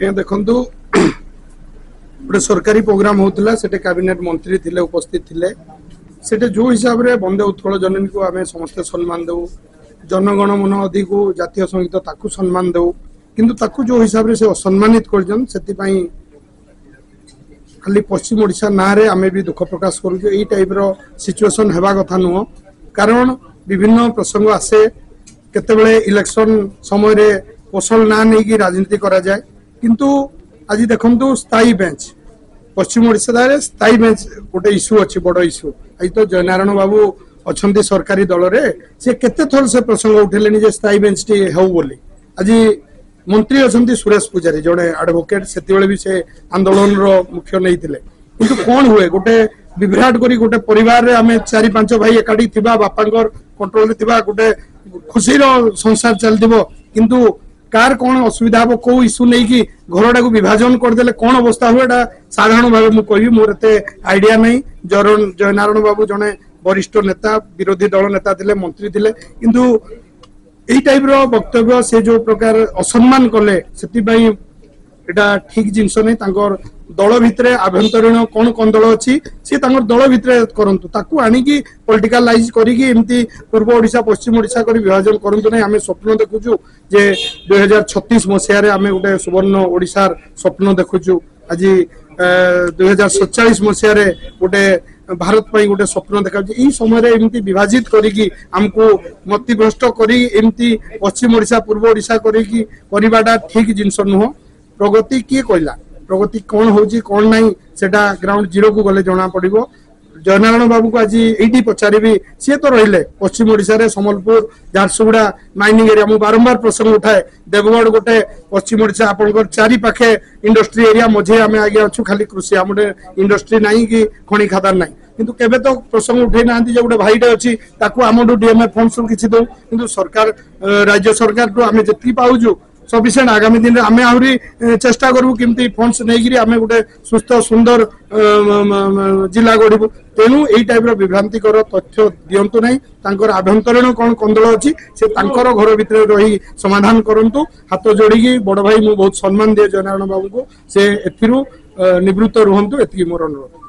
आज्ञा देखु गोटे सरकारी प्रोग्राम होता से कैबिनेट मंत्री थिले उपस्थित थिले से जो हिसाब से वंदे उत्कल जननी को आम समस्ते सम्मान दे जनगण मन अधिक जातीय संगीत ताकू सम्मान दे किंतु ताकू जो हिसाब से असम्मानित कर खाली पश्चिम ओडिशा ना रे आमे भी दुख प्रकाश करूँ यही टाइप सिचुएशन हेबा कथा नुह कारण विभिन्न प्रसंग आसे केतेबेले इलेक्शन समय रे कौशल ना नहीं कि राजनीति करा जाए किंतु आज देखु स्थायी बेंच पश्चिम ओडिशा रे स्थायी बेंच गोटे इश्यू अच्छी बड़ इश्यू आज तो जयनारायण बाबू अच्छा सरकारी दल रे से केते थर से प्रसंग उठेले स्थायी बेंच टी हो बोली आज मंत्री अच्छा सुरेश पूजारी जड़े एडवोकेट से भी से आंदोलन मुख्य नहीं थिले किंतु कौन हुए गोटे विभ्राट करी गोटे परिवार रे आमे 4-5 भाई एकाठी थिबा बापांकर कंट्रोल रे थिबा गोटे खुशी संसार चलथिबो किंतु कार कौन असुविधा हम कौ इश्यू नहीं कि घरटा को विभाजन करदे कौन अवस्था हुए साधारण भाव मुझे कहि मोर एते आइडिया नहीं जयनारायण बाबू जड़े वरिष्ठ नेता विरोधी दल नेता थिले मंत्री थिले किंतु यही टाइप वक्तव्य से जो प्रकार असम्मान कले एटा ठीक जिनस नहीं दल भितर आभ्यंतरीण कौन कौन दल अच्छी सी दल भितर करंतु ताकू आनिकी पॉलिटिकलाइज करिकी एमती पूर्व ओडिशा पश्चिम ओडिशा करी विभाजन करंतु नहीं आमे स्वप्न देखुचु जे 2036 मसिया रे आमे गोटे सुवर्ण ओडिशार स्वप्न देखुचु आज 2047 मसिया रे गोटे भारत पाई गोटे स्वप्न देखा यही समय एमती विभाजित करिकी हमको मतिभ्रष्ट करी एमती पश्चिम ओडिशा पूर्व ओडिशा करिकी करिबाटा ठीक जिनस नुह प्रगति किए कहला प्रगति कौन होची कौन नहीं सेटा ग्राउंड जीरो को गले जना पड़िबो जयनारायण बाबू को आज ये पचारि सी तो रहिले पश्चिम ओडिशा रे सम्बलपुर झारसुगुड़ा माइनिंग एरिया मु बारंबार प्रसंग उठाए देवगढ़ गोटे पश्चिम ओडिशा आपनकर चारि पाखे इंडस्ट्री एरिया मझे आमे आगे अच्छु खाली कृषि आमटे इंडस्ट्री नहीं कि खनि खादान नहीं किंतु केबे तो प्रसंग उठे ना जे गोटे भाईटे अच्छी ताकू आमठू डीएमएफ फंड्स किछि दो किंतु सरकार राज्य सरकार को आमे जति पाउजु सफिशिएंट आगामी दिन आम आहरी चेष्टा करूँ किमती फंड्स नहीं आम गोटे सुस्थ सुंदर जिला गढ़ू तेणु यही टाइप विभ्रांतिकर तथ्य दिंतु नहीं आभ्यंतरीण कौन कंदल अच्छी से घर भितर रही समाधान करंतु हाथ जोड़ी बड़ भाई मु बहुत सम्मान दिए जयनारायण बाबू को से निवृत्त रुहंतु एति मोर अनुरोध।